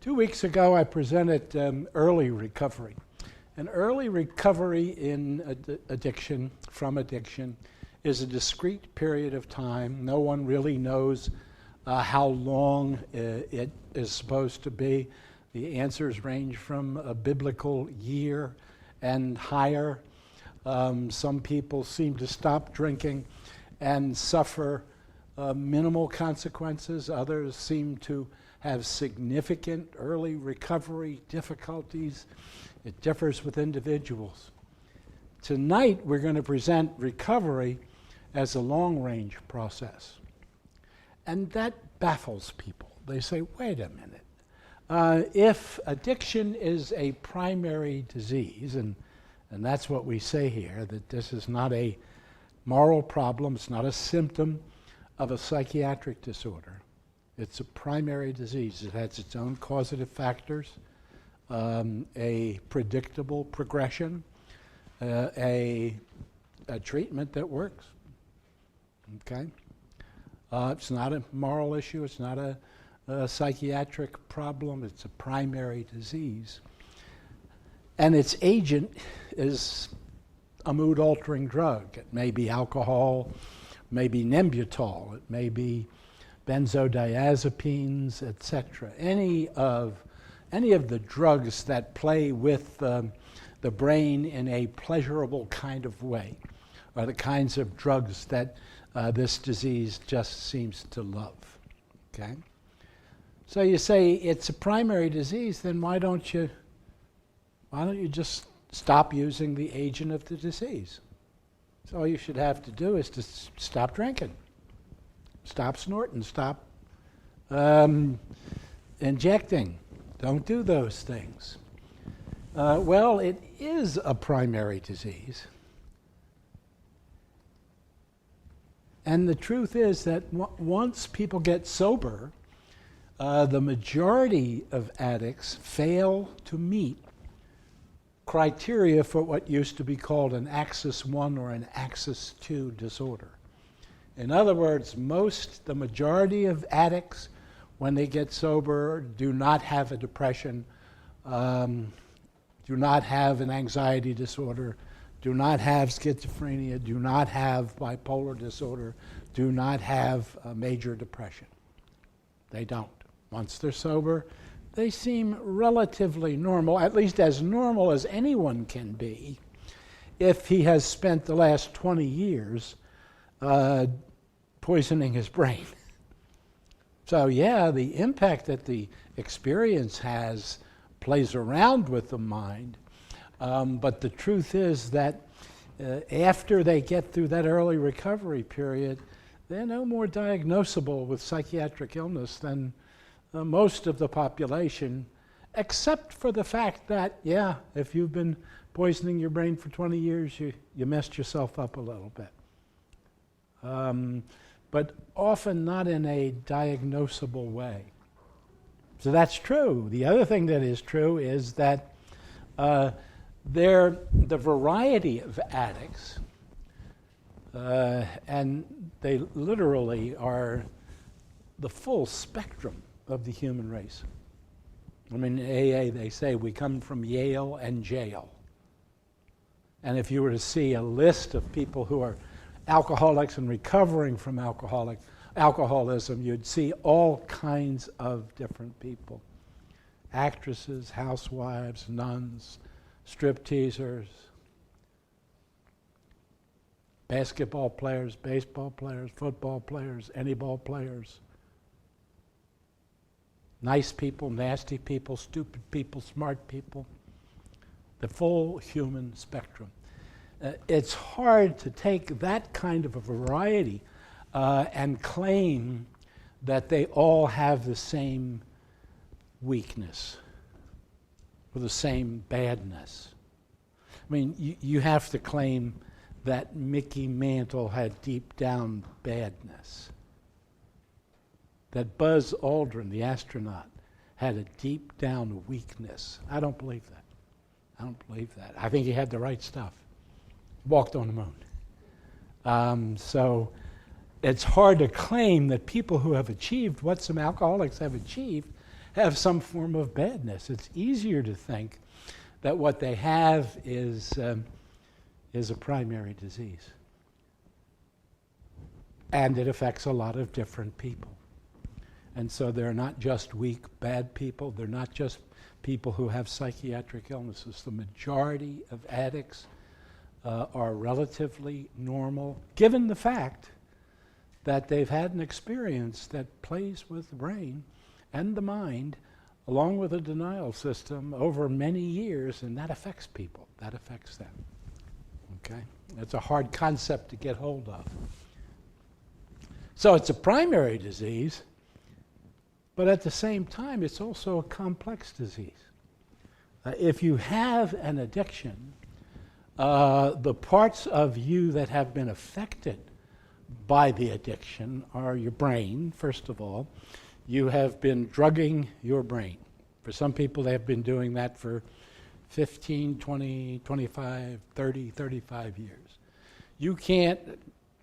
2 weeks ago, I presented early recovery. And early recovery in addiction, from addiction, is a discrete period of time. No one really knows how long it is supposed to be. The answers range from a biblical year and higher. Some people seem to stop drinking and suffer minimal consequences. Others seem to have significant early recovery difficulties. It differs with individuals. Tonight, we're going to present recovery as a long-range process. And that baffles people. They say, wait a minute. If addiction is a primary disease, and that's what we say here, that this is not a moral problem, it's not a symptom of a psychiatric disorder. It's a primary disease. It has its own causative factors, a predictable progression, a treatment that works. Okay? It's not a moral issue. It's not a psychiatric problem. It's a primary disease. And its agent is a mood-altering drug. It may be alcohol, maybe Nembutal, it may be benzodiazepines, etc. Any of the drugs that play with the brain in a pleasurable kind of way are the kinds of drugs that this disease just seems to love. Okay? So you say it's a primary disease, then why don't you just stop using the agent of the disease? So all you should have to do is to stop drinking. Stop snorting, stop injecting. Don't do those things. Well, it is a primary disease. And the truth is that once people get sober, the majority of addicts fail to meet criteria for what used to be called an Axis 1 or an Axis 2 disorder. In other words, the majority of addicts, when they get sober, do not have a depression, do not have an anxiety disorder, do not have schizophrenia, do not have bipolar disorder, do not have a major depression. They don't. Once they're sober, they seem relatively normal, at least as normal as anyone can be, if he has spent the last 20 years poisoning his brain. So yeah, the impact that the experience has plays around with the mind, but the truth is that after they get through that early recovery period, they're no more diagnosable with psychiatric illness than most of the population, except for the fact that, yeah, if you've been poisoning your brain for 20 years, you messed yourself up a little bit. But often not in a diagnosable way. So that's true. The other thing that is true is that the variety of addicts, and they literally are the full spectrum of the human race. I mean, in AA, they say we come from Yale and jail. And if you were to see a list of people who are alcoholics and recovering from alcoholism, you'd see all kinds of different people. Actresses, housewives, nuns, stripteasers, basketball players, baseball players, football players, any ball players. Nice people, nasty people, stupid people, smart people. The full human spectrum. It's hard to take that kind of a variety and claim that they all have the same weakness or the same badness. I mean, you have to claim that Mickey Mantle had deep down badness, that Buzz Aldrin, the astronaut, had a deep down weakness. I don't believe that. I don't believe that. I think he had the right stuff. Walked on the moon. So it's hard to claim that people who have achieved what some alcoholics have achieved have some form of badness. It's easier to think that what they have is a primary disease. And it affects a lot of different people. And so they're not just weak, bad people. They're not just people who have psychiatric illnesses. The majority of addicts are relatively normal, given the fact that they've had an experience that plays with the brain and the mind, along with a denial system over many years, and that affects people. That affects them. Okay? That's a hard concept to get hold of. So it's a primary disease, but at the same time, it's also a complex disease. If you have an addiction, the parts of you that have been affected by the addiction are your brain, first of all. You have been drugging your brain. For some people, they have been doing that for 15, 20, 25, 30, 35 years. You can't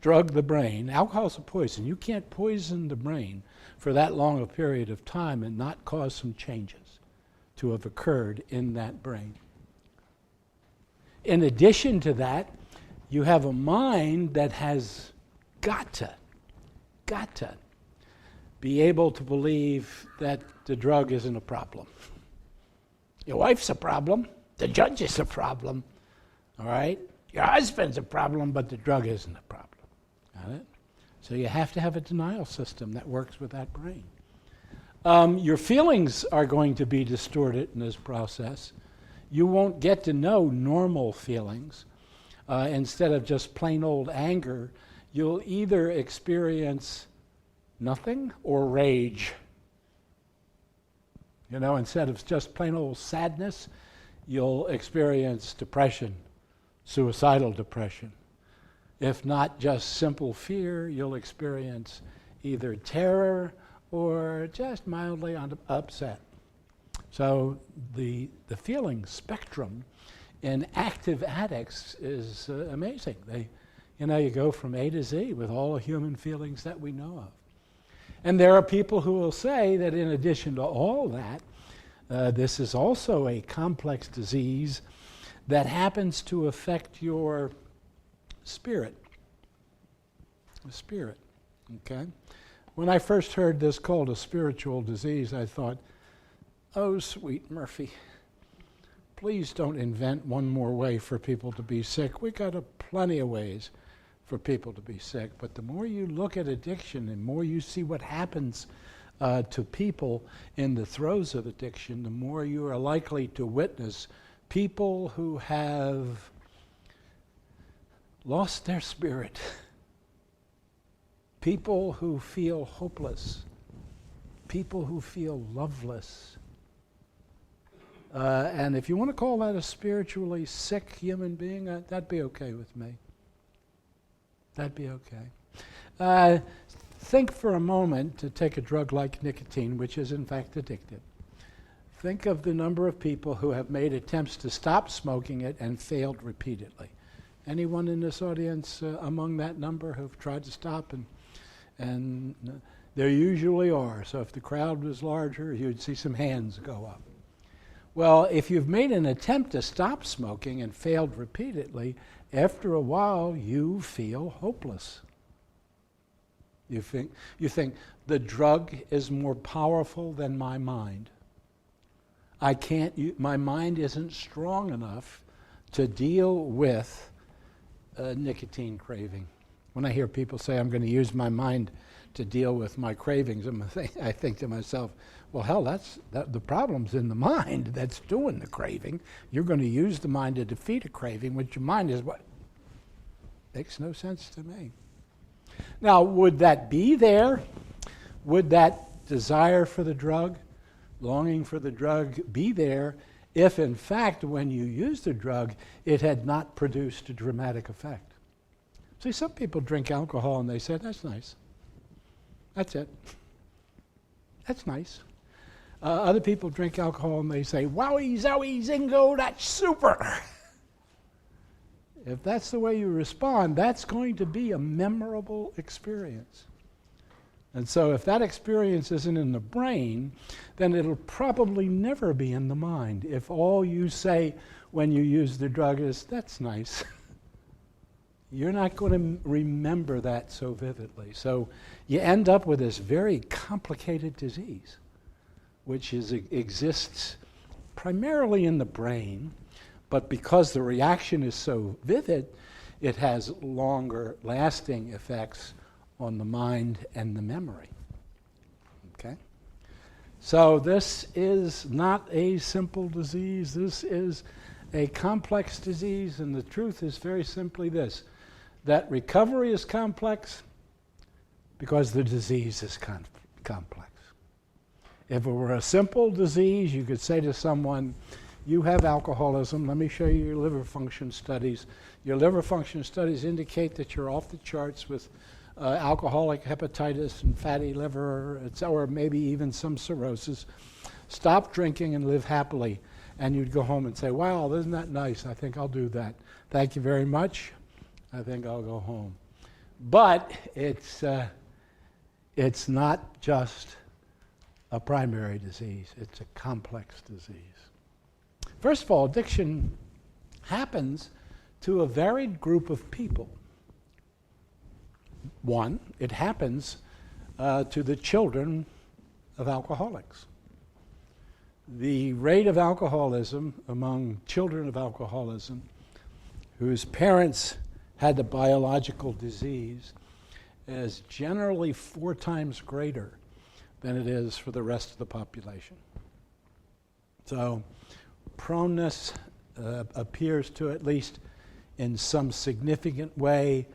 drug the brain. Alcohol is a poison. You can't poison the brain for that long a period of time and not cause some changes to have occurred in that brain. In addition to that, you have a mind that has got to be able to believe that the drug isn't a problem. Your wife's a problem. The judge is a problem. All right? Your husband's a problem, but the drug isn't a problem. Got it? So you have to have a denial system that works with that brain. Your feelings are going to be distorted in this process. You won't get to know normal feelings. Instead of just plain old anger, you'll either experience nothing or rage. You know, instead of just plain old sadness, you'll experience depression, suicidal depression. If not just simple fear, you'll experience either terror or just mildly upset. So the feeling spectrum in active addicts is amazing. You go from A to Z with all the human feelings that we know of. And there are people who will say that in addition to all that, this is also a complex disease that happens to affect your spirit. The spirit, okay? When I first heard this called a spiritual disease, I thought, oh, sweet Murphy, please don't invent one more way for people to be sick. We got plenty of ways for people to be sick. But the more you look at addiction and more you see what happens to people in the throes of addiction, the more you are likely to witness people who have lost their spirit, people who feel hopeless, people who feel loveless. And if you want to call that a spiritually sick human being, that'd be okay with me. That'd be okay. Think for a moment to take a drug like nicotine, which is in fact addictive. Think of the number of people who have made attempts to stop smoking it and failed repeatedly. Anyone in this audience among that number who've tried to stop? And there usually are. So if the crowd was larger, you'd see some hands go up. Well, if you've made an attempt to stop smoking and failed repeatedly, after a while you feel hopeless. You think the drug is more powerful than my mind. My mind isn't strong enough to deal with nicotine craving. When I hear people say, I'm going to use my mind to deal with my cravings, I think to myself, well, hell, the problem's in the mind that's doing the craving. You're going to use the mind to defeat a craving, which your mind is what? Makes no sense to me. Now, would that be there? Would that desire for the drug, longing for the drug be there if, in fact, when you use the drug, it had not produced a dramatic effect? See, some people drink alcohol and they say, that's nice. That's it. That's nice. Other people drink alcohol and they say, wowie, zowie, zingo, that's super. If that's the way you respond, that's going to be a memorable experience. And so if that experience isn't in the brain, then it'll probably never be in the mind. If all you say when you use the drug is, "That's nice," you're not going to remember that so vividly. So you end up with this very complicated disease, which exists primarily in the brain, but because the reaction is so vivid, it has longer lasting effects on the mind and the memory. Okay? So this is not a simple disease. This is a complex disease, and the truth is very simply this, that recovery is complex because the disease is complex. If it were a simple disease, you could say to someone, "You have alcoholism, let me show you your liver function studies. Your liver function studies indicate that you're off the charts with alcoholic hepatitis and fatty liver, or maybe even some cirrhosis. Stop drinking and live happily." And you'd go home and say, "Wow, isn't that nice? I think I'll do that. Thank you very much. I think I'll go home." But it's not just a primary disease. It's a complex disease. First of all, addiction happens to a varied group of people. One, it happens to the children of alcoholics. The rate of alcoholism among children of alcoholism whose parents had the biological disease is generally 4 times greater than it is for the rest of the population. So proneness appears to, at least in some significant way,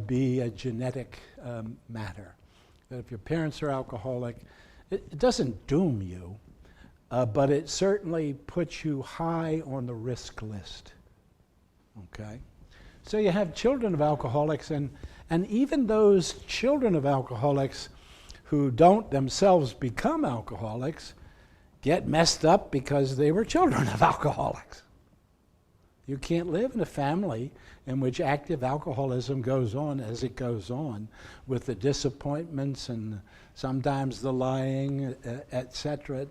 be a genetic matter. That if your parents are alcoholic, it doesn't doom you, but it certainly puts you high on the risk list. Okay? So you have children of alcoholics, and even those children of alcoholics who don't themselves become alcoholics get messed up because they were children of alcoholics. You can't live in a family in which active alcoholism goes on as it goes on, with the disappointments and sometimes the lying, et cetera,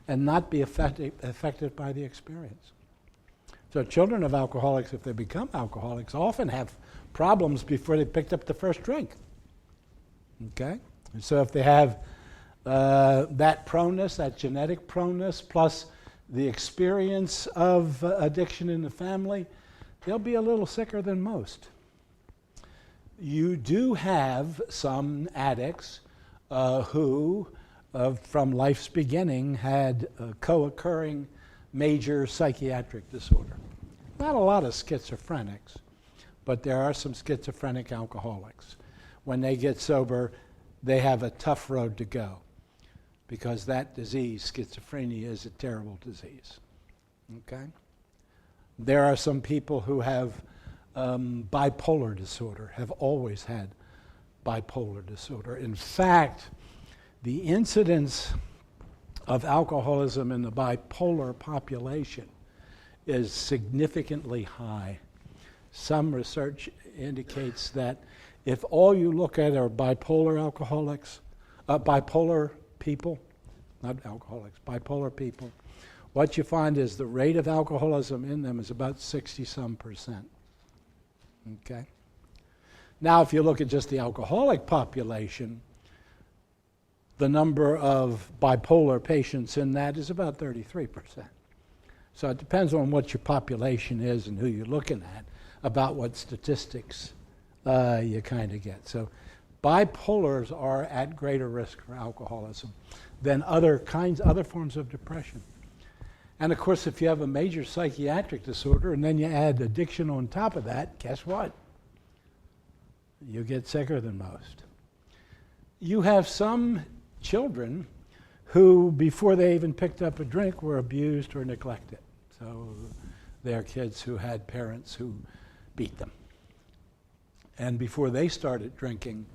and not be affected by the experience. So children of alcoholics, if they become alcoholics, often have problems before they picked up the first drink. Okay? And so if they have that proneness, that genetic proneness, plus the experience of addiction in the family, they'll be a little sicker than most. You do have some addicts who, from life's beginning, had co-occurring major psychiatric disorder. Not a lot of schizophrenics, but there are some schizophrenic alcoholics. When they get sober, they have a tough road to go, because that disease, schizophrenia, is a terrible disease. Okay? There are some people who have bipolar disorder, have always had bipolar disorder. In fact, the incidence of alcoholism in the bipolar population is significantly high. Some research indicates that if all you look at are bipolar alcoholics, bipolar people, not alcoholics, bipolar people, what you find is the rate of alcoholism in them is about 60-some%. Okay? Now, if you look at just the alcoholic population, the number of bipolar patients in that is about 33%. So it depends on what your population is and who you're looking at about what statistics you kind of get. So bipolars are at greater risk for alcoholism than other forms of depression. And of course, if you have a major psychiatric disorder and then you add addiction on top of that, guess what? You get sicker than most. You have some children who, before they even picked up a drink, were abused or neglected. So they're kids who had parents who beat them. And before they started drinking,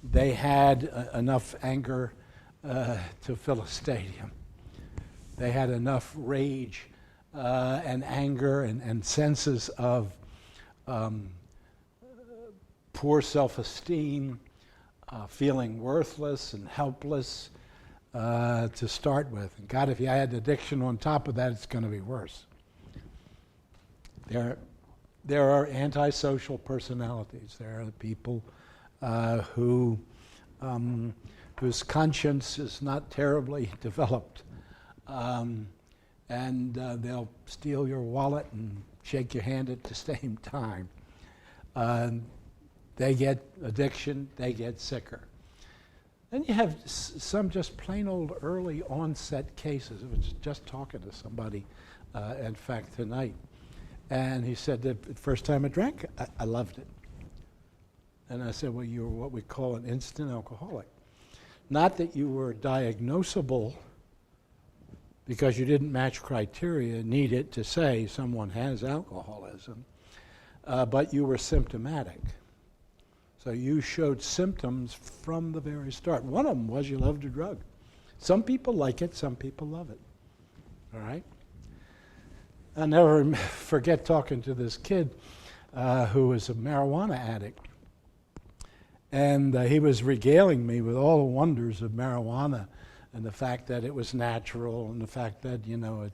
they had enough anger to fill a stadium. They had enough rage and anger and senses of poor self-esteem feeling worthless and helpless to start with. And God, if you add addiction on top of that, it's going to be worse. There are antisocial personalities. There are the people whose conscience is not terribly developed. And they'll steal your wallet and shake your hand at the same time. They get addiction, they get sicker. Then you have some just plain old early onset cases. I was just talking to somebody, in fact, tonight. And he said that the first time I drank, I loved it. And I said, well, you were what we call an instant alcoholic. Not that you were diagnosable because you didn't match criteria needed to say someone has alcoholism, but you were symptomatic. So you showed symptoms from the very start. One of them was you loved a drug. Some people like it, some people love it. All right? I'll never forget talking to this kid who was a marijuana addict. And he was regaling me with all the wonders of marijuana and the fact that it was natural and the fact that, you know,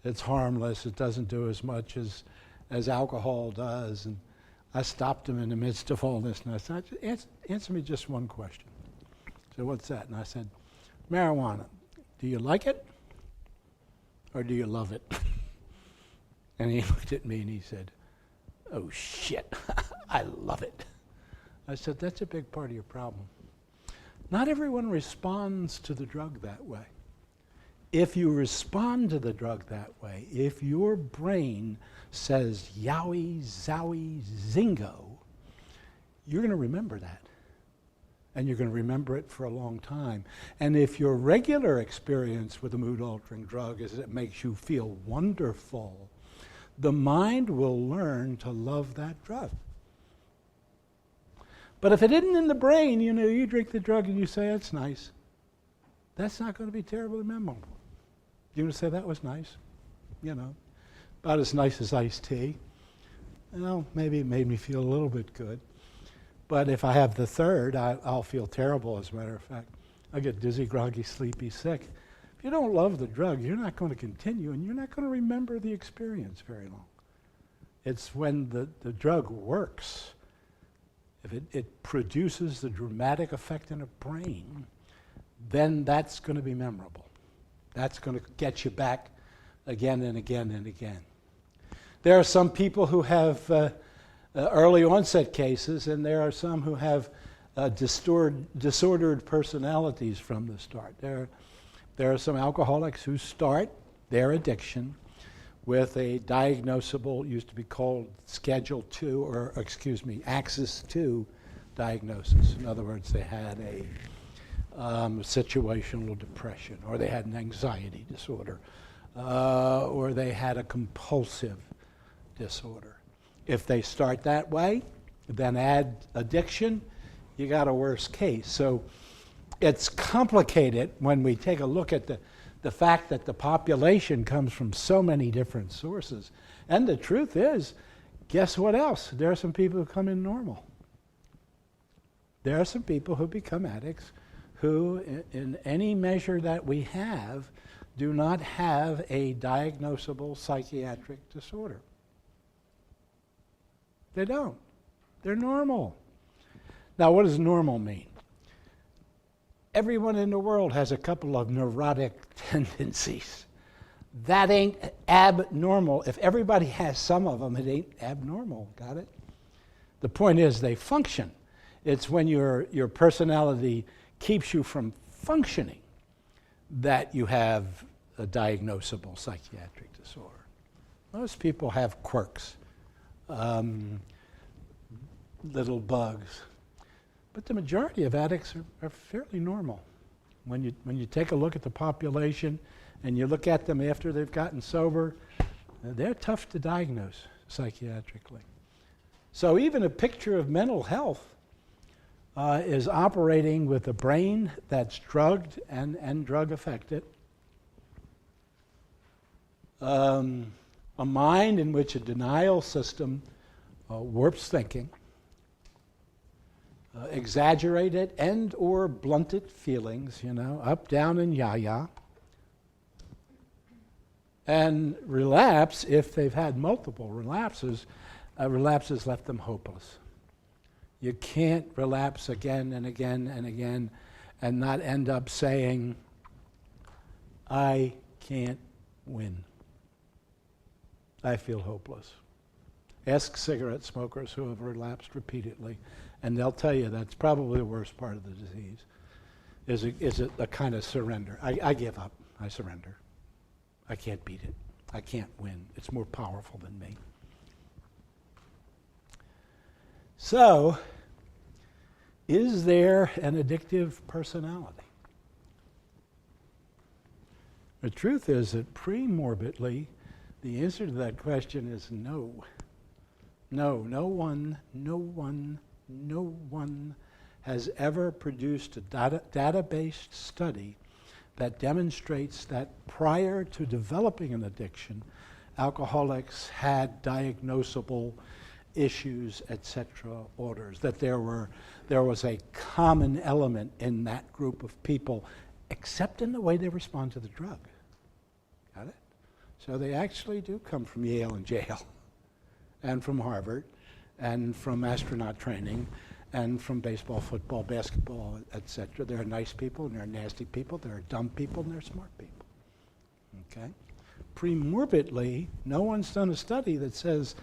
it's harmless. It doesn't do as much as alcohol does. And I stopped him in the midst of all this, and I said, answer me just one question. He said, what's that? And I said, marijuana. Do you like it or do you love it? And he looked at me and he said, oh, shit, I love it. I said, that's a big part of your problem. Not everyone responds to the drug that way. If you respond to the drug that way, if your brain says yowie, zowie, zingo, you're going to remember that. And you're going to remember it for a long time. And if your regular experience with a mood-altering drug is it makes you feel wonderful, the mind will learn to love that drug. But if it isn't in the brain, you know, you drink the drug and you say, it's nice. That's not going to be terribly memorable. You're going to say, that was nice. You know, about as nice as iced tea. Well, maybe it made me feel a little bit good. But if I have the third, I'll feel terrible, as a matter of fact. I'll get dizzy, groggy, sleepy, sick. If you don't love the drug, you're not going to continue, and you're not going to remember the experience very long. It's when the drug works. If it produces the dramatic effect in a brain, then that's going to be memorable. That's going to get you back again and again and again. There are some people who have early onset cases, and there are some who have disordered personalities from the start. There are some alcoholics who start their addiction with a diagnosable, used to be called Schedule 2, or excuse me, Axis 2 diagnosis. In other words, they had a situational depression, or they had an anxiety disorder, or they had a compulsive disorder. If they start that way, then add addiction, you got a worse case. So it's complicated when we take a look at the fact that the population comes from so many different sources. And the truth is, guess what else? There are some people who come in normal. There are some people who become addicts who, in any measure that we have, do not have a diagnosable psychiatric disorder. They don't. They're normal. Now, what does normal mean? Everyone in the world has a couple of neurotic tendencies. That ain't abnormal. If everybody has some of them, it ain't abnormal. Got it? The point is they function. It's when your personality keeps you from functioning that you have a diagnosable psychiatric disorder. Most people have quirks, little bugs. But the majority of addicts are fairly normal. When you take a look at the population and you look at them after they've gotten sober, they're tough to diagnose psychiatrically. So even a picture of mental health is operating with a brain that's drugged and drug affected, a mind in which a denial system warps thinking, exaggerated and or blunted feelings, up, down, and yah-yah. And relapse, if they've had multiple relapses, relapses left them hopeless. You can't relapse again and again and again and not end up saying, I can't win. I feel hopeless. Ask cigarette smokers who have relapsed repeatedly, and they'll tell you that's probably the worst part of the disease, is a kind of surrender. I give up. I surrender. I can't beat it. I can't win. It's more powerful than me. So, is there an addictive personality? The truth is that pre-morbidly, the answer to that question is no. No one has ever produced a data-based study that demonstrates that prior to developing an addiction, alcoholics had diagnosable issues, etc., orders, that there was a common element in that group of people, except in the way they respond to the drug. Got it? So they actually do come from Yale and jail, and from Harvard, and from astronaut training, and from baseball, football, basketball, etc. There are nice people, and there are nasty people, there are dumb people, and there are smart people. Okay? Pre-morbidly, no one's done a study that says,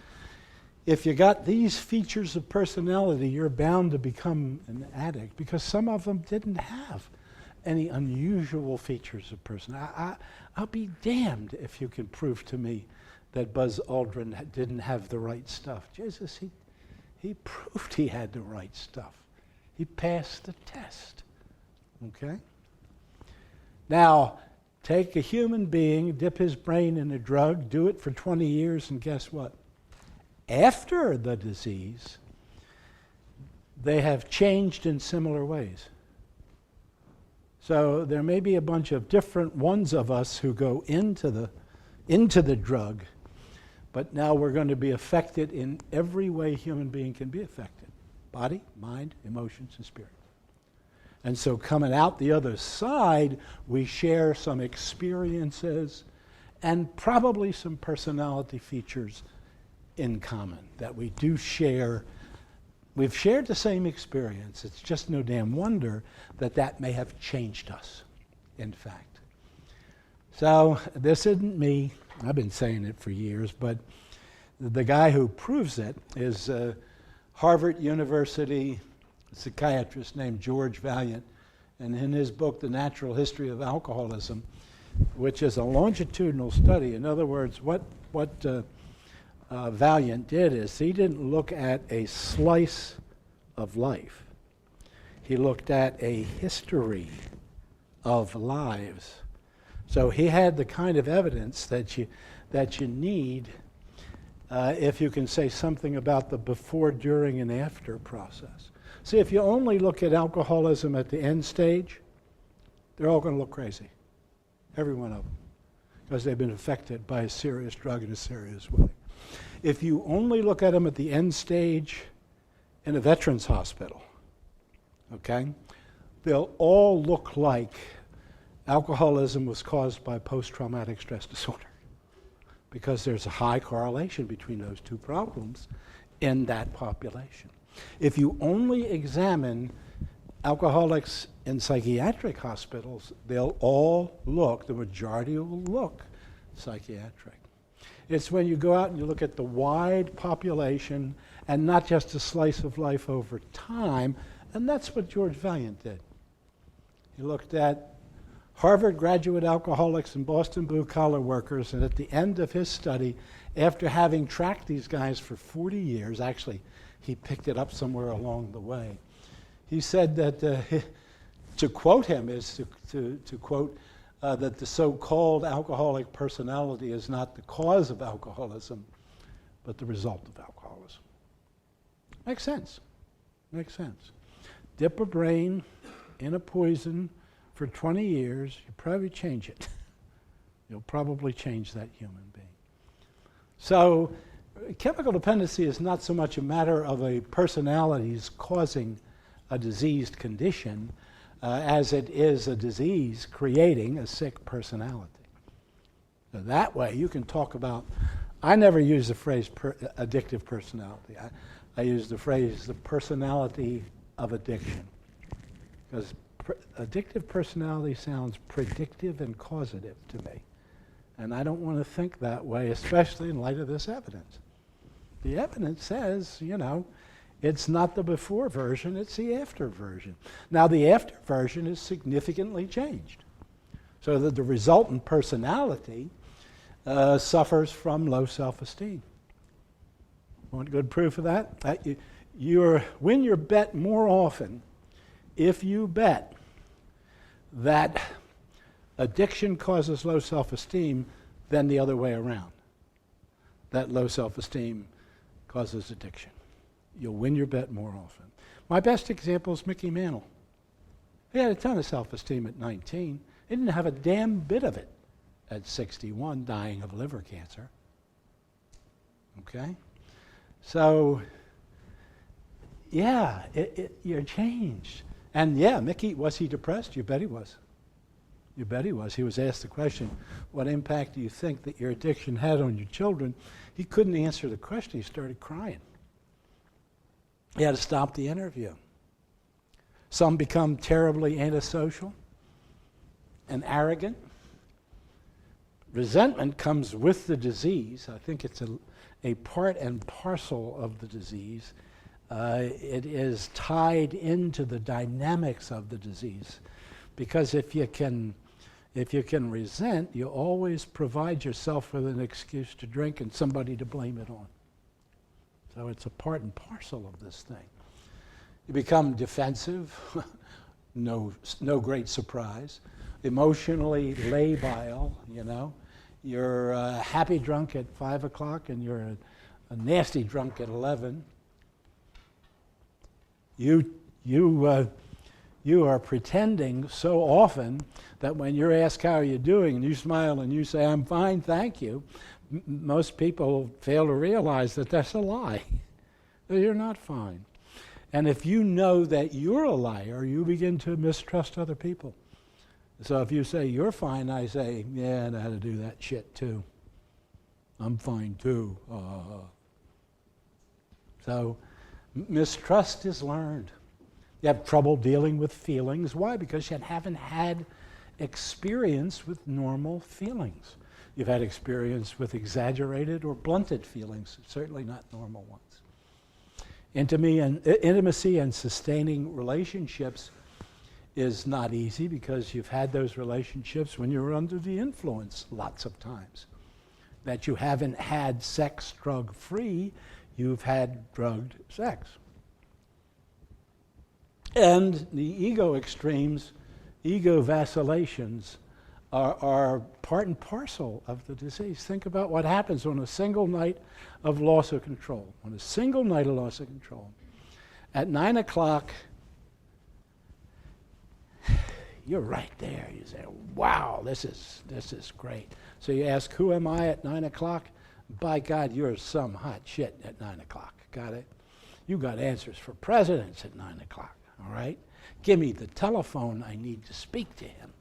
if you got these features of personality, you're bound to become an addict, because some of them didn't have any unusual features of personality. I'll be damned if you can prove to me that Buzz Aldrin didn't have the right stuff. Jesus, he proved he had the right stuff. He passed the test. Okay? Now, take a human being, dip his brain in a drug, do it for 20 years, and guess what? After the disease, they have changed in similar ways. So there may be a bunch of different ones of us who go into the drug, but now we're going to be affected in every way a human being can be affected. Body, mind, emotions, and spirit. And so coming out the other side, we share some experiences and probably some personality features in common that we do share. We've shared the same experience. It's just no damn wonder that may have changed us, in fact. So this isn't me. I've been saying it for years, but the guy who proves it is a Harvard University psychiatrist named George Valiant. And in his book, The Natural History of Alcoholism, which is a longitudinal study, in other words, what Valiant did is he didn't look at a slice of life. He looked at a history of lives. So he had the kind of evidence that you need if you can say something about the before, during, and after process. See, if you only look at alcoholism at the end stage, they're all going to look crazy. Every one of them. Because they've been affected by a serious drug in a serious way. If you only look at them at the end stage in a veterans hospital, okay, they'll all look like alcoholism was caused by post-traumatic stress disorder, because there's a high correlation between those two problems in that population. If you only examine alcoholics in psychiatric hospitals, they'll all look, the majority will look psychiatric. It's when you go out and you look at the wide population and not just a slice of life over time, and that's what George Valiant did. He looked at Harvard graduate alcoholics and Boston blue-collar workers, and at the end of his study, after having tracked these guys for 40 years, actually, he picked it up somewhere along the way, he said that, to quote him, is to quote, that the so-called alcoholic personality is not the cause of alcoholism, but the result of alcoholism. Makes sense. Makes sense. Dip a brain in a poison for 20 years, you probably change it. You'll probably change that human being. So chemical dependency is not so much a matter of a personality's causing a diseased condition as it is a disease creating a sick personality. So that way you can talk about, I never use the phrase addictive personality. I use the phrase the personality of addiction. Because addictive personality sounds predictive and causative to me. And I don't want to think that way, especially in light of this evidence. The evidence says, it's not the before version, it's the after version. Now, the after version is significantly changed. So that the resultant personality suffers from low self-esteem. Want good proof of that? You win your bet more often if you bet that addiction causes low self-esteem than the other way around. That low self-esteem causes addiction. You'll win your bet more often. My best example is Mickey Mantle. He had a ton of self-esteem at 19. He didn't have a damn bit of it at 61, dying of liver cancer. Okay? So, yeah, you're changed. And yeah, Mickey, was he depressed? You bet he was. You bet he was. He was asked the question, what impact do you think that your addiction had on your children? He couldn't answer the question. He started crying. He had to stop the interview. Some become terribly antisocial and arrogant. Resentment comes with the disease. I think it's a part and parcel of the disease. It is tied into the dynamics of the disease. Because if you can resent, you always provide yourself with an excuse to drink and somebody to blame it on. So it's a part and parcel of this thing. You become defensive, no great surprise. Emotionally labile, You're a happy drunk at 5 o'clock and you're a nasty drunk at 11. You are pretending so often that when you're asked how are you doing and you smile and you say, I'm fine, thank you, most people fail to realize that that's a lie. That you're not fine. And if you know that you're a liar, you begin to mistrust other people. So if you say, you're fine, I say, yeah, I know how to do that shit too. I'm fine too. So mistrust is learned. You have trouble dealing with feelings. Why? Because you haven't had experience with normal feelings. You've had experience with exaggerated or blunted feelings, certainly not normal ones. Intimacy and sustaining relationships is not easy because you've had those relationships when you were under the influence lots of times. That you haven't had sex drug-free, you've had drugged sex. And the ego extremes, ego vacillations, are part and parcel of the disease. Think about what happens on a single night of loss of control. On a single night of loss of control. At 9 o'clock, you're right there. You say, wow, this is great. So you ask, who am I at 9 o'clock? By God, you're some hot shit at 9 o'clock. Got it? You got answers for presidents at 9 o'clock, all right? Give me the telephone. I need to speak to him.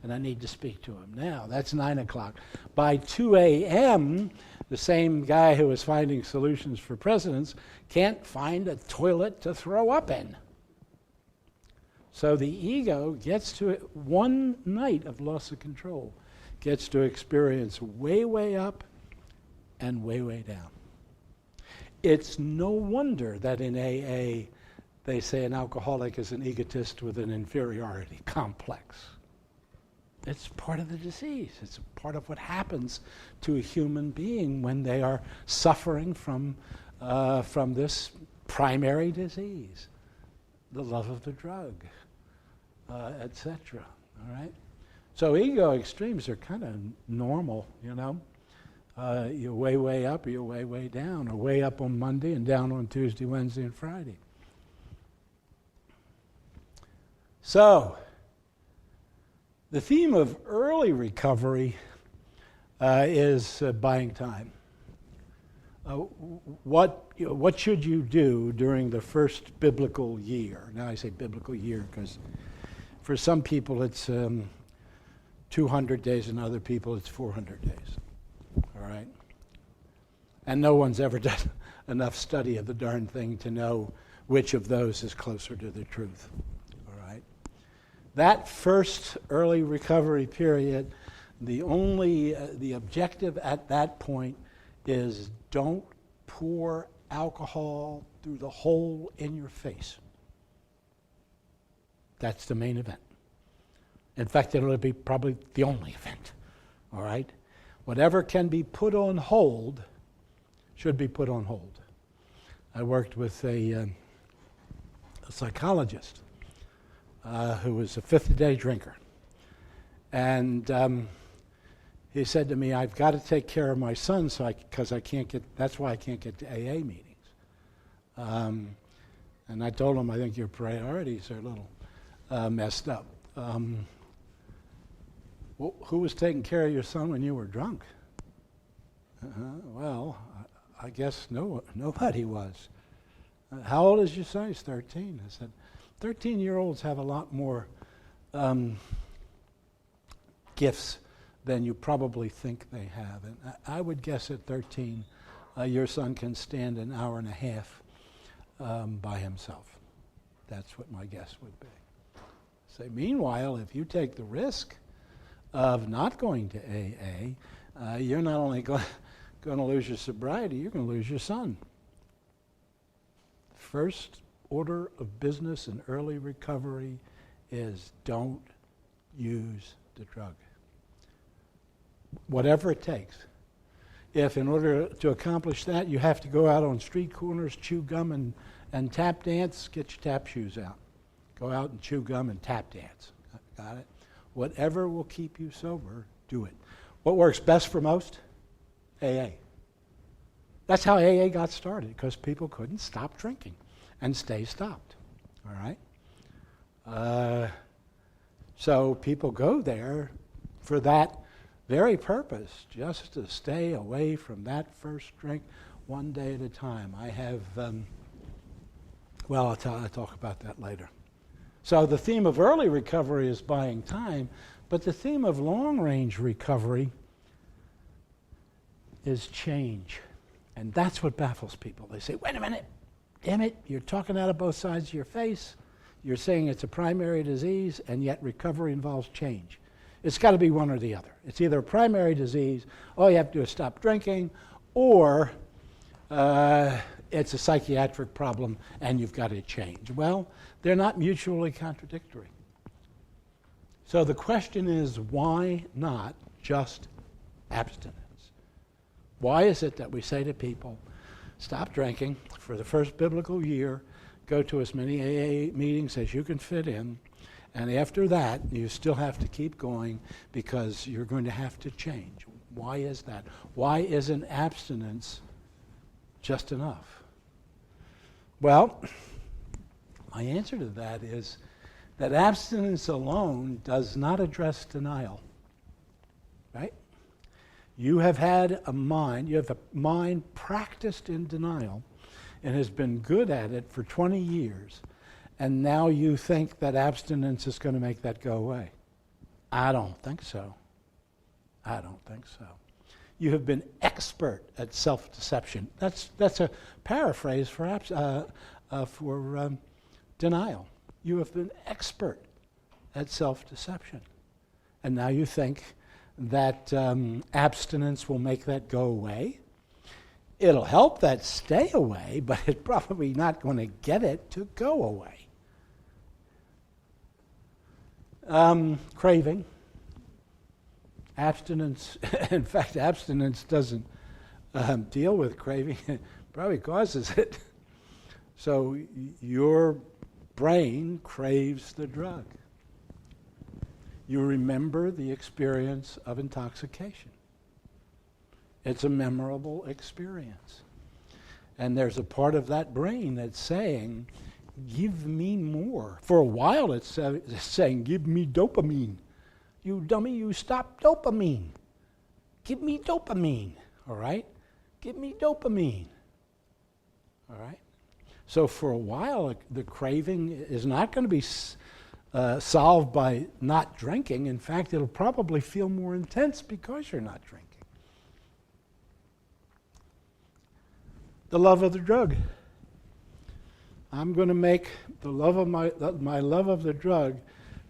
And I need to speak to him now. That's 9 o'clock. By 2 a.m., the same guy who is finding solutions for presidents can't find a toilet to throw up in. So the ego gets to it, one night of loss of control, gets to experience way, way up and way, way down. It's no wonder that in AA, they say an alcoholic is an egotist with an inferiority complex. It's part of the disease. It's part of what happens to a human being when they are suffering from this primary disease, the love of the drug, etc. All right? So ego extremes are kind of normal, You're way, way up, or you're way, way down, or way up on Monday and down on Tuesday, Wednesday, and Friday. So, the theme of early recovery is buying time. what should you do during the first biblical year? Now I say biblical year because for some people it's 200 days and other people it's 400 days. All right? And no one's ever done enough study of the darn thing to know which of those is closer to the truth. All right? That first early recovery period, the objective at that point is don't pour alcohol through the hole in your face. That's the main event. In fact, it'll be probably the only event. All right? Whatever can be put on hold should be put on hold. I worked with a psychologist who was a fifth-day drinker. And he said to me, I've got to take care of my son because I can't get, that's why I can't get to AA meetings. And I told him, I think your priorities are a little messed up. Who was taking care of your son when you were drunk? Well, I guess nobody was. How old is your son? He's 13. I said, 13-year-olds have a lot more gifts than you probably think they have. And I would guess at 13, your son can stand an hour and a half by himself. That's what my guess would be. So meanwhile, if you take the risk of not going to AA, you're not only going to lose your sobriety, you're going to lose your son. First order of business in early recovery is don't use the drug. Whatever it takes. If in order to accomplish that, you have to go out on street corners, chew gum and tap dance, get your tap shoes out. Go out and chew gum and tap dance. Got it? Whatever will keep you sober, do it. What works best for most? AA. That's how AA got started, because people couldn't stop drinking and stay stopped. All right? So people go there for that very purpose, just to stay away from that first drink one day at a time. I have, I'll talk about that later. So the theme of early recovery is buying time, but the theme of long-range recovery is change. And that's what baffles people. They say, wait a minute, damn it, you're talking out of both sides of your face. You're saying it's a primary disease, and yet recovery involves change. It's got to be one or the other. It's either a primary disease, all you have to do is stop drinking, or it's a psychiatric problem and you've got to change. Well, they're not mutually contradictory. So the question is, why not just abstinence? Why is it that we say to people, stop drinking for the first biblical year, go to as many AA meetings as you can fit in, and after that, you still have to keep going because you're going to have to change. Why is that? Why isn't abstinence just enough? Well, my answer to that is that abstinence alone does not address denial, right? You have a mind practiced in denial and has been good at it for 20 years, and now you think that abstinence is going to make that go away. I don't think so. I don't think so. You have been expert at self-deception. That's a paraphrase for denial. You have been expert at self-deception. And now you think that abstinence will make that go away. It'll help that stay away, but it's probably not going to get it to go away. Craving. Abstinence, in fact, abstinence doesn't deal with craving. It probably causes it. So your brain craves the drug. You remember the experience of intoxication. It's a memorable experience. And there's a part of that brain that's saying, give me more. For a while it's saying, give me dopamine. You dummy, you stop dopamine. Give me dopamine, all right? Give me dopamine. All right? So for a while, the craving is not going to be solved by not drinking. In fact, it'll probably feel more intense because you're not drinking. The love of the drug. I'm going to make the love of my love of the drug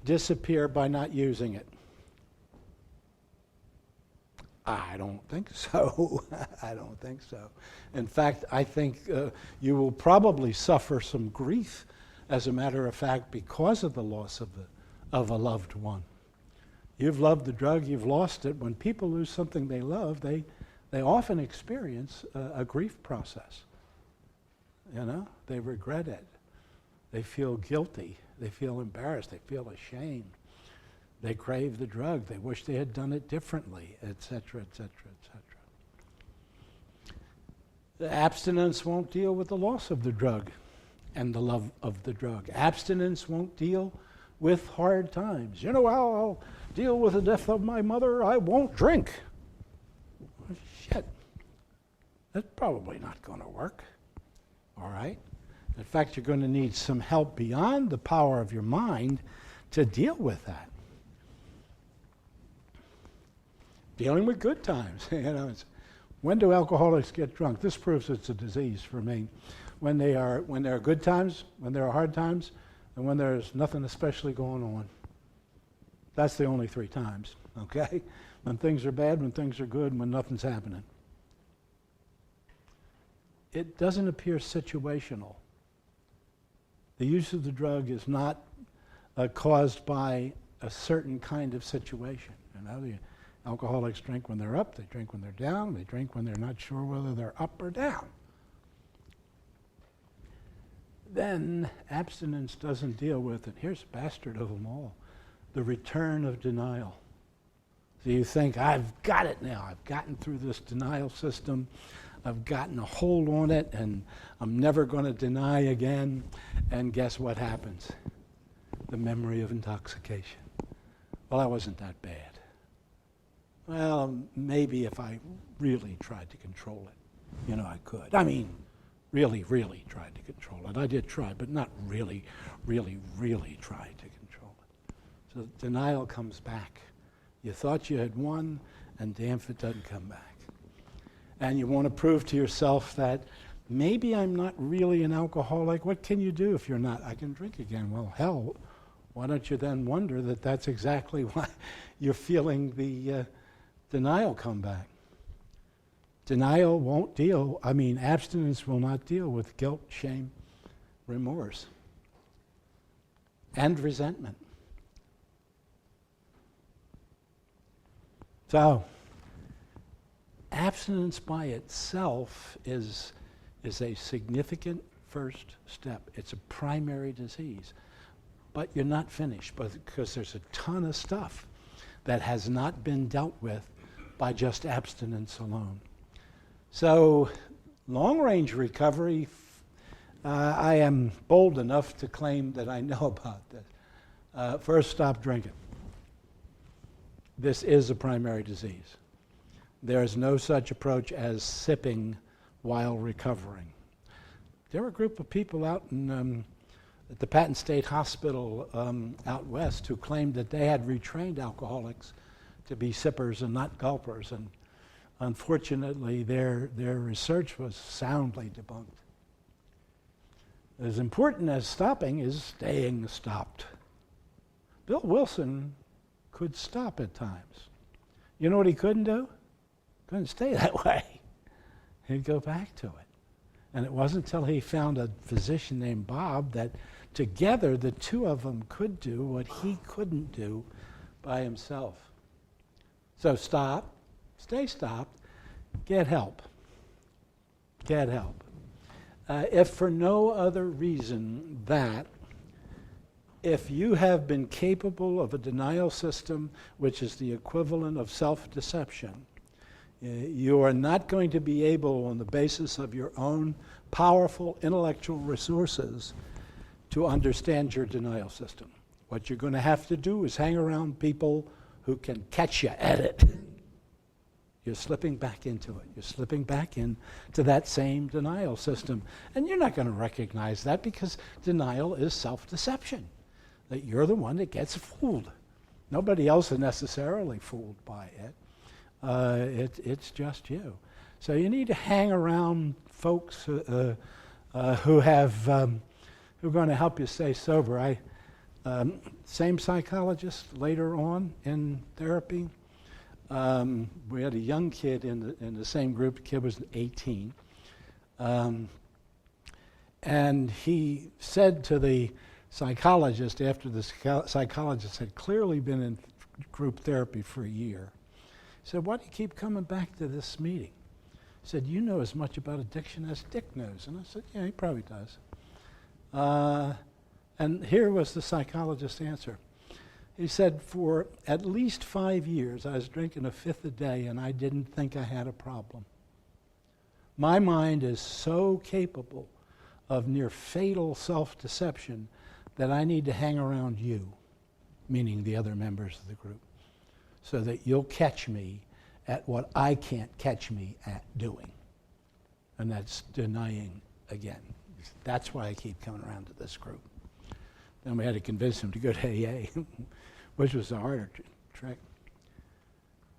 disappear by not using it. I don't think so. I don't think so. In fact, I think you will probably suffer some grief, as a matter of fact, because of the loss of a loved one. You've loved the drug, you've lost it. When people lose something they love, they often experience a grief process. You know, they regret it. They feel guilty. They feel embarrassed. They feel ashamed. They crave the drug. They wish they had done it differently, etc., etc., etc. The abstinence won't deal with the loss of the drug and the love of the drug. Abstinence won't deal with hard times. You know how I'll deal with the death of my mother? I won't drink. Well, shit. That's probably not going to work. All right? In fact, you're going to need some help beyond the power of your mind to deal with that. Dealing with good times. You know, when do alcoholics get drunk? This proves it's a disease for me. When there are good times, when there are hard times, and when there's nothing especially going on. That's the only 3 times, okay? When things are bad, when things are good, and when nothing's happening. It doesn't appear situational. The use of the drug is not caused by a certain kind of situation. You know, the alcoholics drink when they're up, they drink when they're down, they drink when they're not sure whether they're up or down. Then abstinence doesn't deal with it. Here's the bastard of them all, the return of denial. So you think, I've got it now. I've gotten through this denial system. I've gotten a hold on it, and I'm never going to deny again. And guess what happens? The memory of intoxication. Well, that wasn't that bad. Well, maybe if I really tried to control it, you know, I could. I mean, really, really tried to control it. I did try, but not really, really, really tried to control it. So denial comes back. You thought you had won, and damn if it doesn't come back. And you want to prove to yourself that maybe I'm not really an alcoholic. What can you do if you're not? I can drink again. Well, hell, why don't you then wonder that that's exactly why you're feeling the denial come back? Denial won't deal, abstinence will not deal with guilt, shame, remorse, and resentment. So, abstinence by itself is a significant first step. It's a primary disease. But you're not finished because there's a ton of stuff that has not been dealt with by just abstinence alone. So, long-range recovery, I am bold enough to claim that I know about this. First, stop drinking. This is a primary disease. There is no such approach as sipping while recovering. There were a group of people out at the Patton State Hospital out west who claimed that they had retrained alcoholics to be sippers and not gulpers, and unfortunately their research was soundly debunked. As important as stopping is staying stopped. Bill Wilson could stop at times. You know what he couldn't do? Couldn't stay that way. He'd go back to it. And it wasn't until he found a physician named Bob that together the two of them could do what he couldn't do by himself. So stop, stay stopped, get help. Get help. If for no other reason that if you have been capable of a denial system which is the equivalent of self-deception, you are not going to be able, on the basis of your own powerful intellectual resources, to understand your denial system. What you're going to have to do is hang around people who can catch you at it. You're slipping back into it. You're slipping back into that same denial system. And you're not going to recognize that because denial is self-deception, that you're the one that gets fooled. Nobody else is necessarily fooled by it. It's just you. So you need to hang around folks who are going to help you stay sober. Same psychologist later on in therapy. We had a young kid in the same group. The kid was 18. And he said to the psychologist, after the psychologist had clearly been in group therapy for a year, he said, "Why do you keep coming back to this meeting?" He said, "You know as much about addiction as Dick knows." And I said, "Yeah, he probably does." And here was the psychologist's answer. He said, "For at least 5 years, I was drinking a fifth a day, and I didn't think I had a problem. My mind is so capable of near fatal self-deception that I need to hang around you," meaning the other members of the group, "so that you'll catch me at what I can't catch me at doing." And that's denying again. That's why I keep coming around to this group. Then we had to convince him to go to AA, which was a harder trick.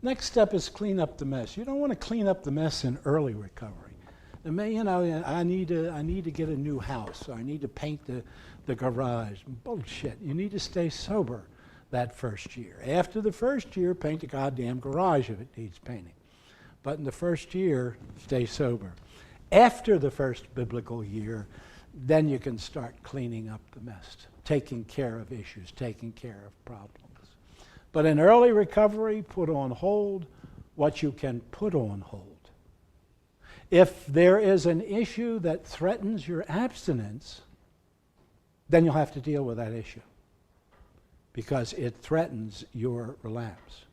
Next step is clean up the mess. You don't want to clean up the mess in early recovery. I need to get a new house, or I need to paint the garage. Bullshit. You need to stay sober that first year. After the first year, paint the goddamn garage if it needs painting. But in the first year, stay sober. After the first biblical year, then you can start cleaning up the mess, taking care of issues, taking care of problems. But in early recovery, put on hold what you can put on hold. If there is an issue that threatens your abstinence, then you'll have to deal with that issue because it threatens your relapse.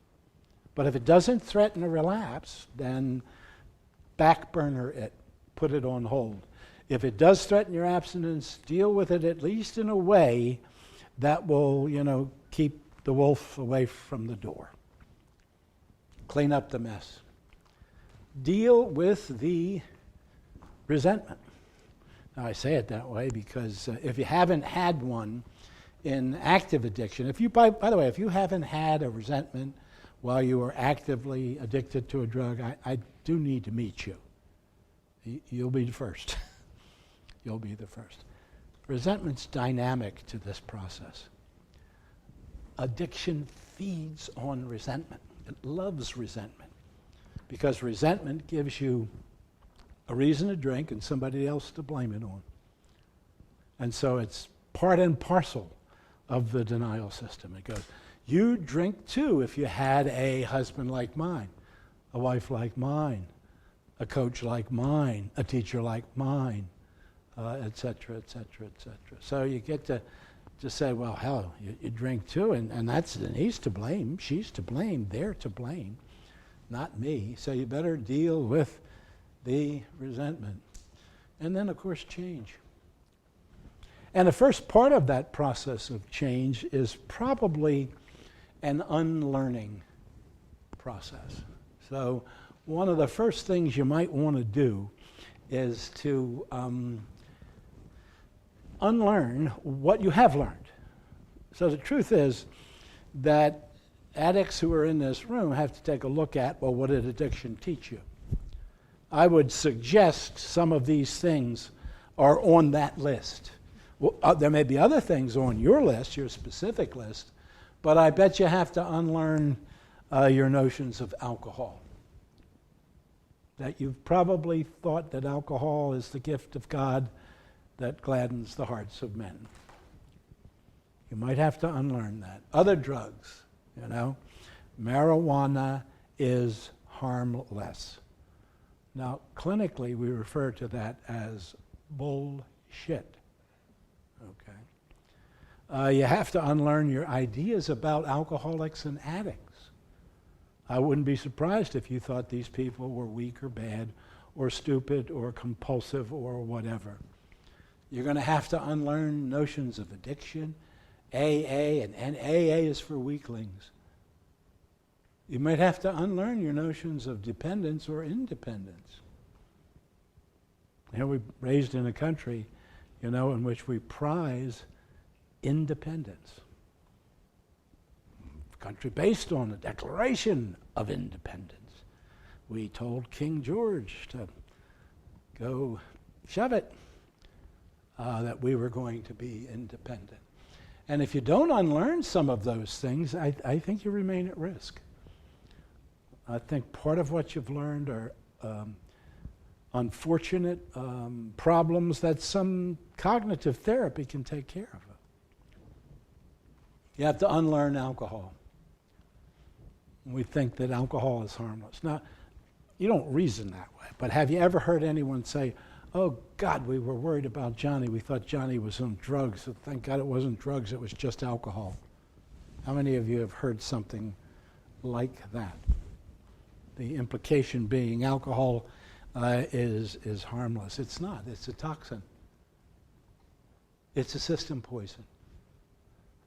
But if it doesn't threaten a relapse, then back burner it, put it on hold. If it does threaten your abstinence, deal with it at least in a way that will, keep the wolf away from the door. Clean up the mess. Deal with the resentment. Now, I say it that way because if you haven't had one in active addiction, by the way, if you haven't had a resentment while you were actively addicted to a drug, I do need to meet you. You'll be the first. You'll be the first. Resentment's dynamic to this process. Addiction feeds on resentment. It loves resentment because resentment gives you a reason to drink and somebody else to blame it on. And so it's part and parcel of the denial system. It goes, you drink too if you had a husband like mine, a wife like mine, a coach like mine, a teacher like mine, et cetera, et cetera, et cetera. So you get to say, well, hell, you drink too, and he's to blame, she's to blame, they're to blame, not me. So you better deal with the resentment. And then, of course, change. And the first part of that process of change is probably an unlearning process. So one of the first things you might want to do is to unlearn what you have learned. So the truth is that addicts who are in this room have to take a look at, well, what did addiction teach you? I would suggest some of these things are on that list. Well, there may be other things on your list, your specific list, but I bet you have to unlearn your notions of alcohol. That you've probably thought that alcohol is the gift of God that gladdens the hearts of men. You might have to unlearn that. Other drugs, marijuana is harmless. Now, clinically, we refer to that as bullshit. Okay. You have to unlearn your ideas about alcoholics and addicts. I wouldn't be surprised if you thought these people were weak or bad or stupid or compulsive or whatever. You're going to have to unlearn notions of addiction, AA, and AA is for weaklings. You might have to unlearn your notions of dependence or independence. We're raised in a country, in which we prize independence. A country based on the Declaration of Independence. We told King George to go shove it, that we were going to be independent. And if you don't unlearn some of those things, I think you remain at risk. I think part of what you've learned are unfortunate problems that some cognitive therapy can take care of. You have to unlearn alcohol. We think that alcohol is harmless. Now, you don't reason that way, but have you ever heard anyone say, oh, God, we were worried about Johnny. We thought Johnny was on drugs. So thank God it wasn't drugs, it was just alcohol. How many of you have heard something like that? The implication being alcohol is harmless. It's not. It's a toxin. It's a system poison.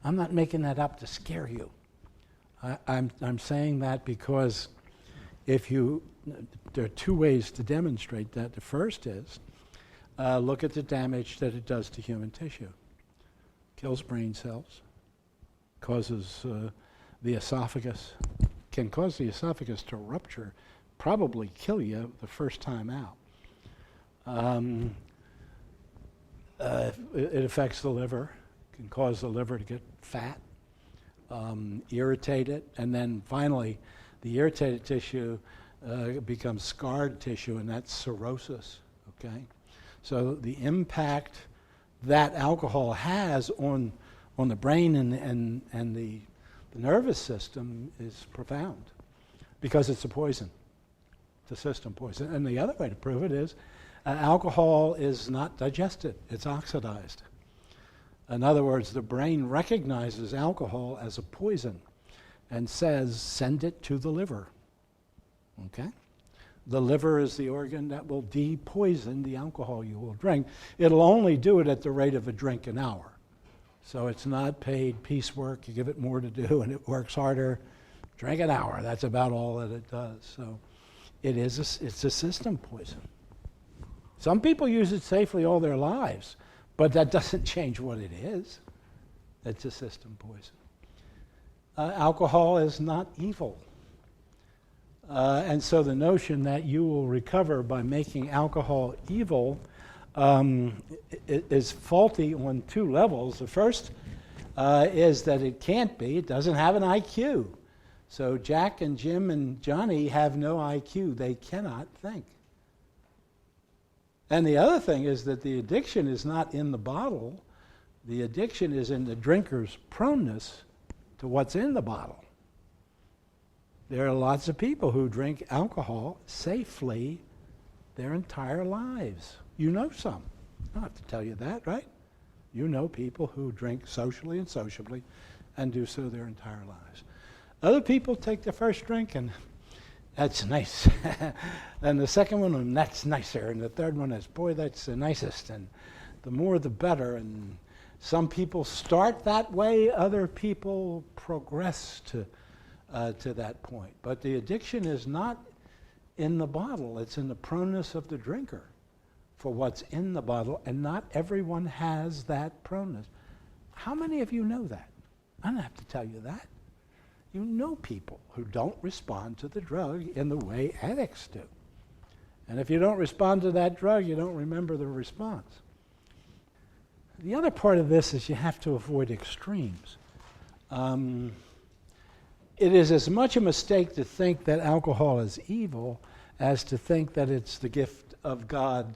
I'm not making that up to scare you. I'm saying that because there are two ways to demonstrate that. The first is, look at the damage that it does to human tissue. Kills brain cells, causes the esophagus, can cause the esophagus to rupture, probably kill you the first time out. It affects the liver, can cause the liver to get fat, irritate it, and then finally the irritated tissue becomes scarred tissue, and that's cirrhosis, okay? So the impact that alcohol has on the brain and the nervous system is profound because it's a poison. It's a system poison. And the other way to prove it is alcohol is not digested. It's oxidized. In other words, the brain recognizes alcohol as a poison and says, send it to the liver. Okay? The liver is the organ that will depoison the alcohol you will drink. It'll only do it at the rate of a drink an hour. So it's not paid piecework. You give it more to do and it works harder. Drink an hour. That's about all that it does. So it's a system poison. Some people use it safely all their lives, but that doesn't change what it is. It's a system poison. Alcohol is not evil. And so the notion that you will recover by making alcohol evil is faulty on two levels. The first is that it can't be. It doesn't have an IQ. So Jack and Jim and Johnny have no IQ. They cannot think. And the other thing is that the addiction is not in the bottle. The addiction is in the drinker's proneness to what's in the bottle. There are lots of people who drink alcohol safely their entire lives. You know some. I don't have to tell you that, right? You know people who drink socially and sociably and do so their entire lives. Other people take the first drink and that's nice. And the second one, and that's nicer. And the third one is, boy, that's the nicest. And the more the better. And some people start that way. Other people progress to that point. But the addiction is not in the bottle. It's in the proneness of the drinker for what's in the bottle. And not everyone has that proneness. How many of you know that? I don't have to tell you that. You know people who don't respond to the drug in the way addicts do. And if you don't respond to that drug, you don't remember the response. The other part of this is you have to avoid extremes. It is as much a mistake to think that alcohol is evil as to think that it's the gift of God,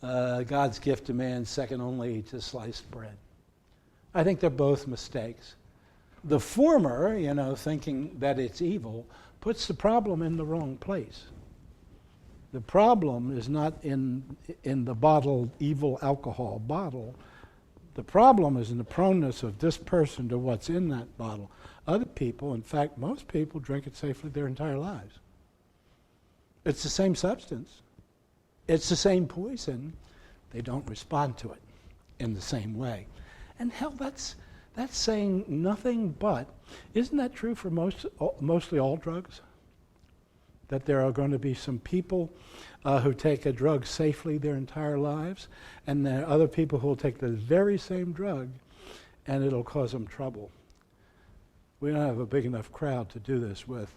God's gift to man, second only to sliced bread. I think they're both mistakes. The former, thinking that it's evil, puts the problem in the wrong place. The problem is not in the bottled evil alcohol bottle. The problem is in the proneness of this person to what's in that bottle. Other people, in fact, most people drink it safely their entire lives. It's the same substance. It's the same poison. They don't respond to it in the same way. And hell, that's That's saying nothing but, isn't that true for mostly all drugs? That there are going to be some people who take a drug safely their entire lives, and there are other people who will take the very same drug and it'll cause them trouble. We don't have a big enough crowd to do this with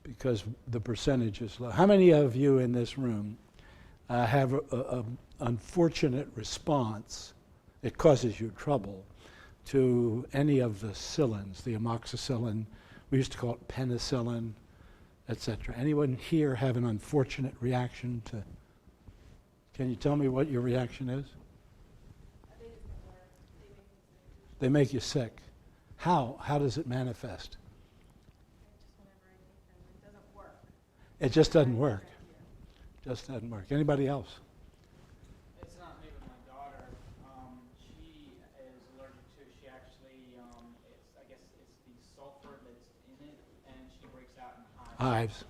because the percentage is low. How many of you in this room have an unfortunate response, it causes you trouble, to any of the cillins, the amoxicillin, we used to call it penicillin, etc. Anyone here have an unfortunate reaction to? Can you tell me what your reaction is? They make you sick. How? How does it manifest? It just whenever I take them, it doesn't work. It just doesn't work. Anybody else? It's not me, but my daughter. She is allergic to. She actually, I guess it's the sulfur that's in it, and she breaks out in hives.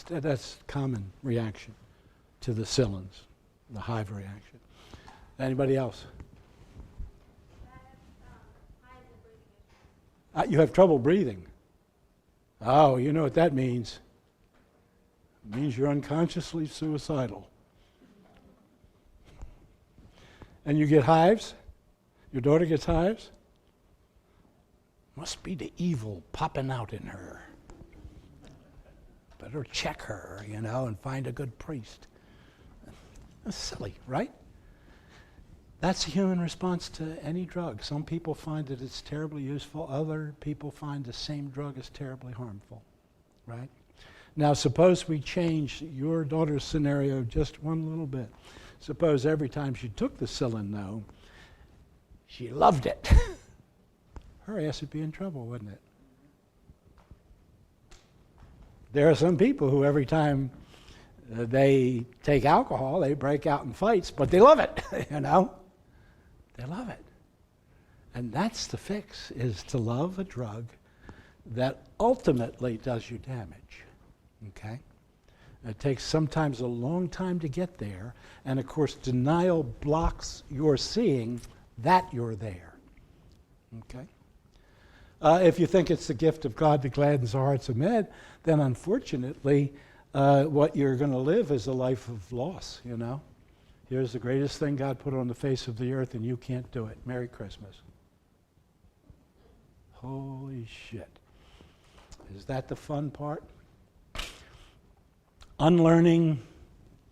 That's common reaction to the cillins, the hive reaction. Anybody else? You have trouble breathing. Oh, you know what that means. It means you're unconsciously suicidal. And you get hives? Your daughter gets hives? Must be the evil popping out in her. Better check her, and find a good priest. That's silly, right? That's a human response to any drug. Some people find that it's terribly useful. Other people find the same drug is terribly harmful, right? Now, suppose we change your daughter's scenario just one little bit. Suppose every time she took the Cillin, though, she loved it. Her ass would be in trouble, wouldn't it? There are some people who every time they take alcohol, they break out in fights, but they love it, They love it. And that's the fix, is to love a drug that ultimately does you damage, okay? It takes sometimes a long time to get there, and of course denial blocks your seeing that you're there, okay? If you think it's the gift of God that gladdens the hearts of men, then unfortunately what you're going to live is a life of loss, Here's the greatest thing God put on the face of the earth, and you can't do it. Merry Christmas. Holy shit. Is that the fun part? Unlearning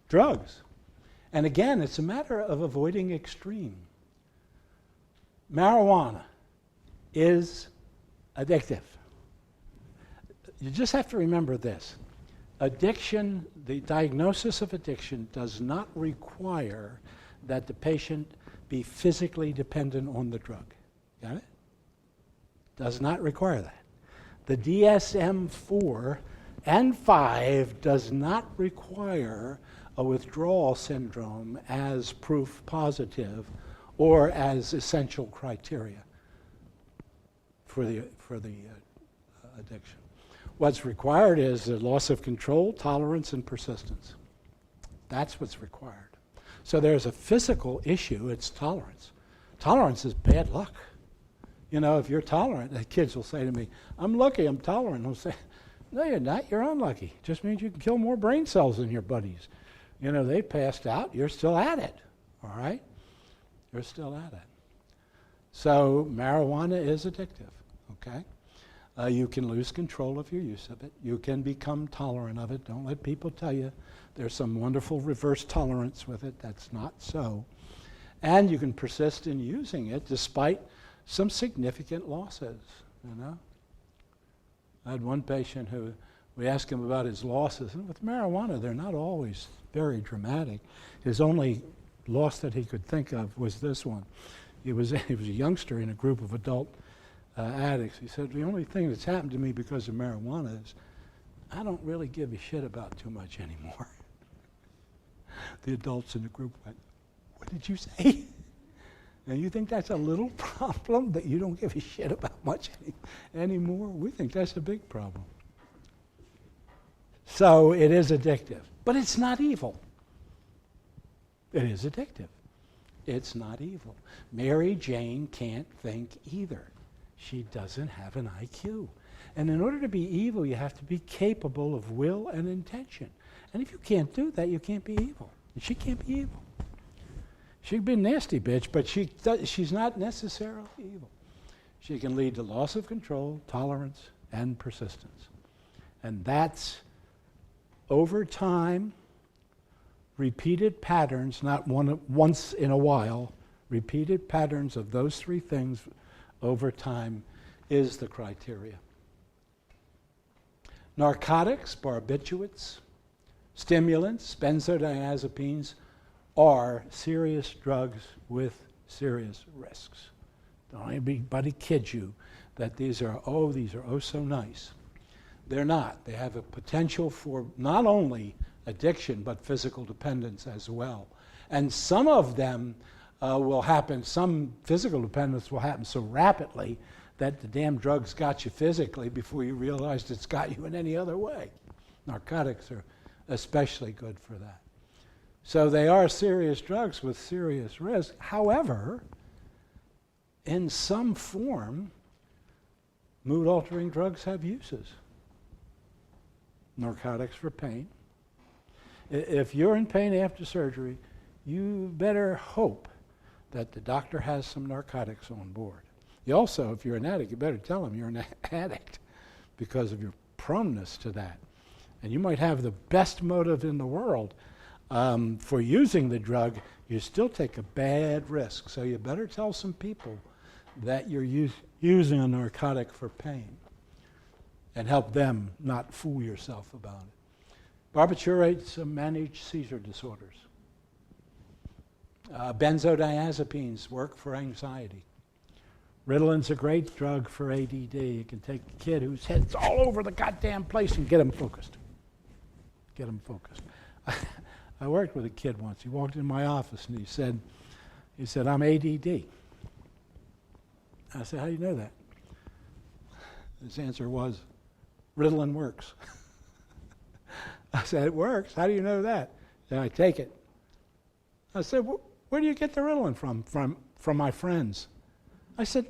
drugs. And again, it's a matter of avoiding extreme. Marijuana is addictive. You just have to remember this. Addiction, the diagnosis of addiction does not require that the patient be physically dependent on the drug. Got it? Does not require that. The DSM-4 and 5 does not require a withdrawal syndrome as proof positive or as essential criteria for the addiction. What's required is the loss of control, tolerance, and persistence. That's what's required. So there's a physical issue, it's tolerance. Tolerance is bad luck. If you're tolerant, the kids will say to me, I'm lucky, I'm tolerant. I'll say, no, you're not, you're unlucky. It just means you can kill more brain cells than your buddies. They passed out, you're still at it, all right? You're still at it. So marijuana is addictive, okay? You can lose control of your use of it. You can become tolerant of it. Don't let people tell you there's some wonderful reverse tolerance with it. That's not so. And you can persist in using it despite some significant losses, I had one patient who, we asked him about his losses, and with marijuana, they're not always very dramatic. His only loss that he could think of was this one. He was a youngster in a group of adult addicts. He said, the only thing that's happened to me because of marijuana is I don't really give a shit about too much anymore. The adults in the group went, what did you say? Now you think that's a little problem that you don't give a shit about much anymore? We think that's a big problem. So it is addictive, but it's not evil. It is addictive. it's not evil. Mary Jane can't think either. She doesn't have an IQ. And in order to be evil, you have to be capable of will and intention. And if you can't do that, you can't be evil. And she can't be evil. She can be a nasty bitch, but she's not necessarily evil. She can lead to loss of control, tolerance, and persistence. And that's, over time, repeated patterns, not once in a while, repeated patterns of those three things over time is the criteria. Narcotics, barbiturates, stimulants, benzodiazepines are serious drugs with serious risks. Don't anybody kid you that these are oh so nice. They're not. They have a potential for not only addiction, but physical dependence as well. And some of them will happen, some physical dependence will happen so rapidly that the damn drugs got you physically before you realized it's got you in any other way. Narcotics are especially good for that. So they are serious drugs with serious risk. However, in some form, mood-altering drugs have uses. Narcotics for pain. If you're in pain after surgery, you better hope that the doctor has some narcotics on board. You also, if you're an addict, you better tell him you're an addict because of your proneness to that. And you might have the best motive in the world for using the drug, you still take a bad risk. So you better tell some people that you're using a narcotic for pain and help them not fool yourself about it. Barbiturates manage seizure disorders. Benzodiazepines work for anxiety. Ritalin's a great drug for ADD. You can take a kid whose head's all over the goddamn place and get him focused. Get him focused. I worked with a kid once. He walked in my office and he said, I'm ADD. I said, how do you know that? His answer was, Ritalin works. I said, it works? How do you know that? Then I take it. I said, where do you get the Ritalin from? From my friends. I said,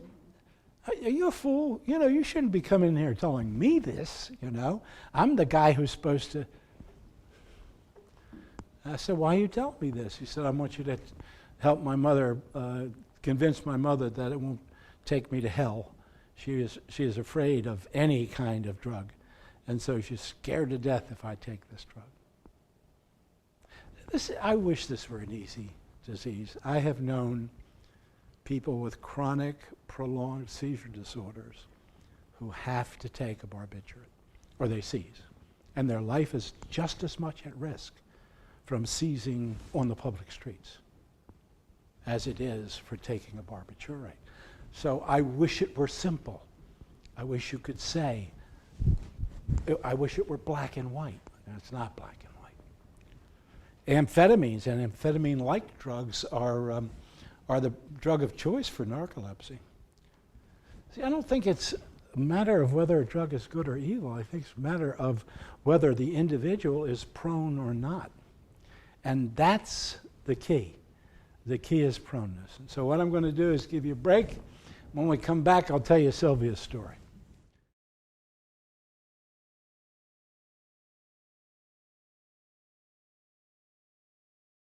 are you a fool? You know, you shouldn't be coming in here telling me this, you know. I'm the guy who's supposed to. I said, why are you telling me this? He said, I want you to help my mother, convince my mother that it won't take me to hell. She is afraid of any kind of drug. And so she's scared to death if I take this drug. I wish this were an easy disease. I have known people with chronic, prolonged seizure disorders who have to take a barbiturate, or they seize. And their life is just as much at risk from seizing on the public streets as it is for taking a barbiturate. So I wish it were simple. I wish you could say, I wish it were black and white. And it's not black and white. Amphetamines and amphetamine-like drugs are the drug of choice for narcolepsy. See, I don't think it's a matter of whether a drug is good or evil. I think it's a matter of whether the individual is prone or not. And that's the key. The key is proneness. And so what I'm going to do is give you a break. When we come back, I'll tell you Sylvia's story.